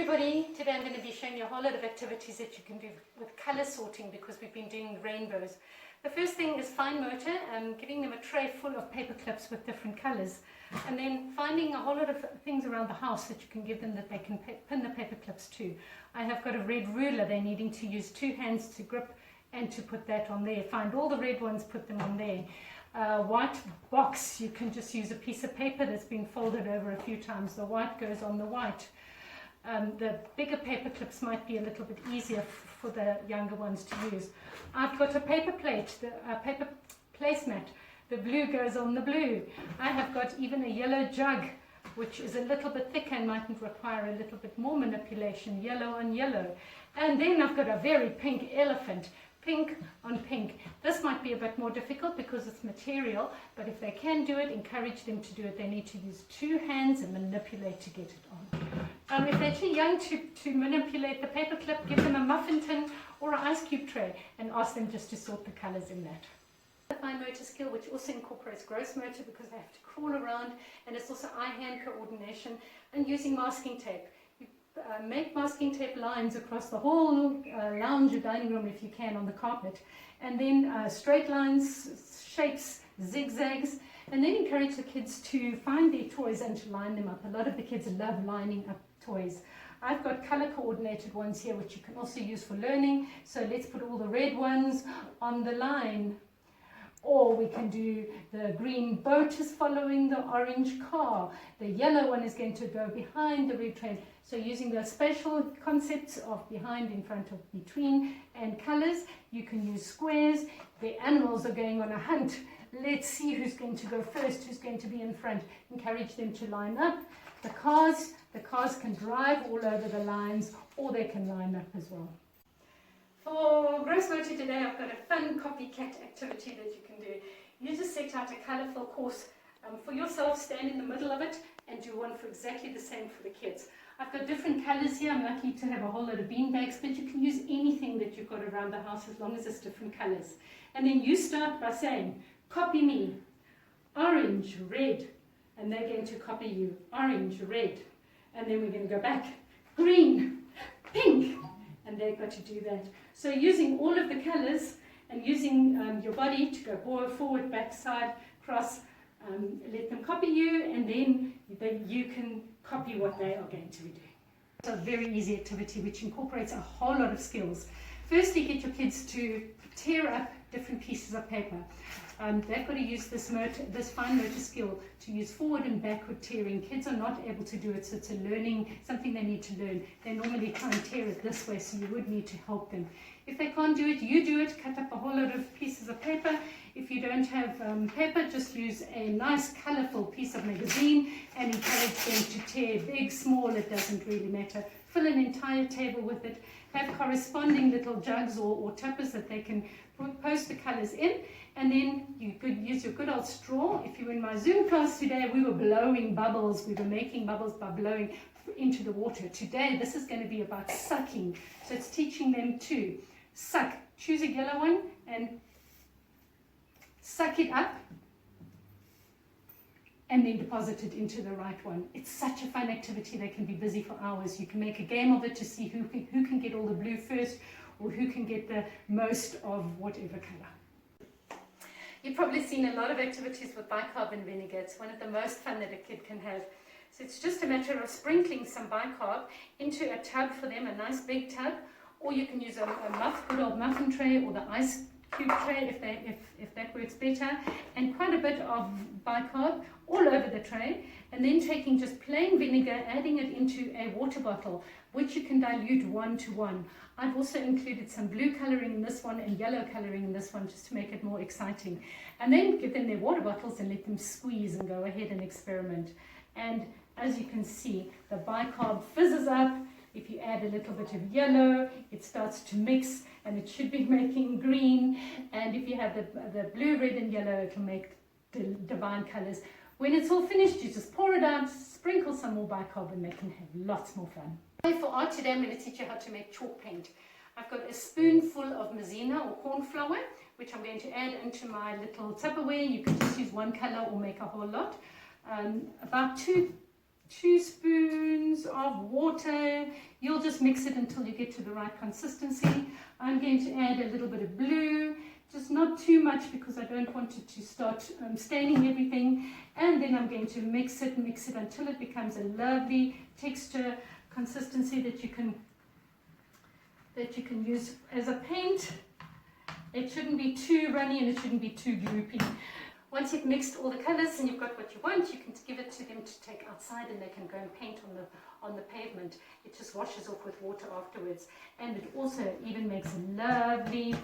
everybody, today I'm going to be showing you a whole lot of activities that you can do with colour sorting because we've been doing rainbows. The first thing is fine motor, giving them a tray full of paper clips with different colours, and then finding a whole lot of things around the house that you can give them that they can pin the paper clips to. I have got a red ruler they're needing to use 2 hands to grip and to put that on there. Find all the red ones, put them on there. White box, you can just use a piece of paper that's been folded over a few times. The white goes on the white. The bigger paper clips might be a little bit easier for the younger ones to use. I've got a paper plate, a paper placemat. The blue goes on the blue. I have got even a yellow jug, which is a little bit thicker and might require a little bit more manipulation, yellow on yellow. And then I've got a very pink elephant, pink on pink. This might be a bit more difficult because it's material, but if they can do it, encourage them to do it. They need to use 2 hands and manipulate to get it on. If they're too young to manipulate the paper clip, give them a muffin tin or an ice cube tray and ask them just to sort the colours in that. The fine motor skill, which also incorporates gross motor because they have to crawl around, and it's also eye-hand coordination and using masking tape. Make masking tape lines across the whole lounge or dining room if you can on the carpet, and then straight lines, shapes, zigzags, and then encourage the kids to find their toys and to line them up. A lot of the kids love lining up toys. I've got color coordinated ones here which you can also use for learning, so let's put all the red ones on the line. Or we can do the green boat is following the orange car. The yellow one is going to go behind the red train. So using the spatial concepts of behind, in front of, between, and colors, you can use squares. The animals are going on a hunt. Let's see who's going to go first, who's going to be in front. Encourage them to line up. The cars can drive all over the lines, or they can line up as well. For gross motor today, I've got a fun copycat activity that you can do. You just set out a colourful course for yourself, stand in the middle of it, and do one for exactly the same for the kids. I've got different colours here. I'm lucky to have a whole lot of bean bags, but you can use anything that you've got around the house as long as it's different colours. And then you start by saying, copy me, orange, red, and they're going to copy you, orange, red, and then we're going to go back, green, pink, and they've got to do that. So using all of the colours and using your body to go forward, back, side, cross, let them copy you, and then you can copy what they are going to be doing. It's a very easy activity which incorporates a whole lot of skills. Firstly, get your kids to tear up different pieces of paper. They've got to use this fine motor skill to use forward and backward tearing. Kids are not able to do it, so it's something they need to learn. They normally try and tear it this way, so you would need to help them. If they can't do it, you do it. Cut up a whole lot of pieces of paper. If you don't have paper, just use a nice colourful piece of magazine and encourage them to tear. Big, small, it doesn't really matter. Fill an entire table with it. Have corresponding little jugs or tuppers that they can post the colours in. And then you could use your good old straw. If you were in my Zoom class today, we were blowing bubbles. We were making bubbles by blowing into the water. Today, this is going to be about sucking. So it's teaching them to suck. Choose a yellow one and suck it up and then deposit it into the right one. It's such a fun activity. They can be busy for hours. You can make a game of it to see who can get all the blue first or who can get the most of whatever color. You've probably seen a lot of activities with bicarb and vinegar. It's one of the most fun that a kid can have. So it's just a matter of sprinkling some bicarb into a tub for them, a nice big tub, or you can use a good old muffin tray or the ice cube tray if that works better, and quite a bit of bicarb all over the tray, and then taking just plain vinegar, adding it into a water bottle, which you can dilute 1 to 1. I've also included some blue colouring in this one and yellow colouring in this one just to make it more exciting. And then give them their water bottles and let them squeeze and go ahead and experiment. And as you can see, the bicarb fizzes up. If you add a little bit of yellow, it starts to mix and it should be making green. And if you have the blue, red and yellow, it will make divine colours. When it's all finished, you just pour it out, sprinkle some more bicarb, and they can have lots more fun. For art today, I'm going to teach you how to make chalk paint. I've got a spoonful of maizena or corn flour, which I'm going to add into my little Tupperware. You can just use one colour or make a whole lot. About 2 2 spoons of water. You'll just mix it until you get to the right consistency. I'm going to add a little bit of blue, just not too much because I don't want it to start staining everything. And then I'm going to mix it until it becomes a lovely texture consistency that you can use as a paint. It shouldn't be too runny and it shouldn't be too gloopy. Once you've mixed all the colors and you've got what you want, you can give it to them to take outside and they can go and paint on the pavement. It just washes off with water afterwards, and it also even makes a lovely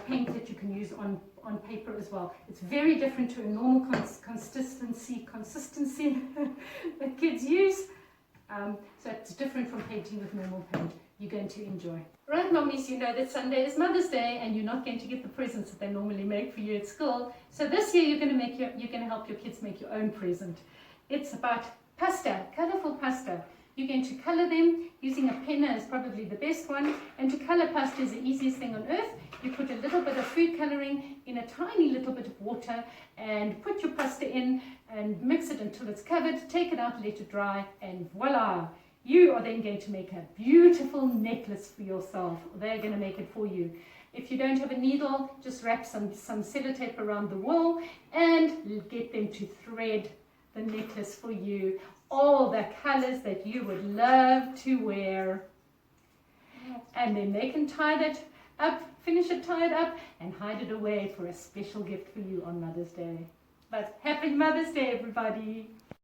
paint that you can use on paper as well. It's very different to a normal consistency that kids use. So it's different from painting with normal paint. You're going to enjoy. Right, mummies, you know that Sunday is Mother's Day and you're not going to get the presents that they normally make for you at school. So this year you're going to help your kids make your own present. It's about pasta, colorful pasta. You're going to color them using a penna is probably the best one. And to color pasta is the easiest thing on earth. You put a little bit of food coloring in a tiny little bit of water and put your pasta in and mix it until it's covered. Take it out, let it dry, and voila! You are then going to make a beautiful necklace for yourself. They're going to make it for you. If you don't have a needle, just wrap some sellotape around the wool and get them to thread the necklace for you. All the colors that you would love to wear. And then they can tie it up, finish it tied up, and hide it away for a special gift for you on Mother's Day. But happy Mother's Day, everybody!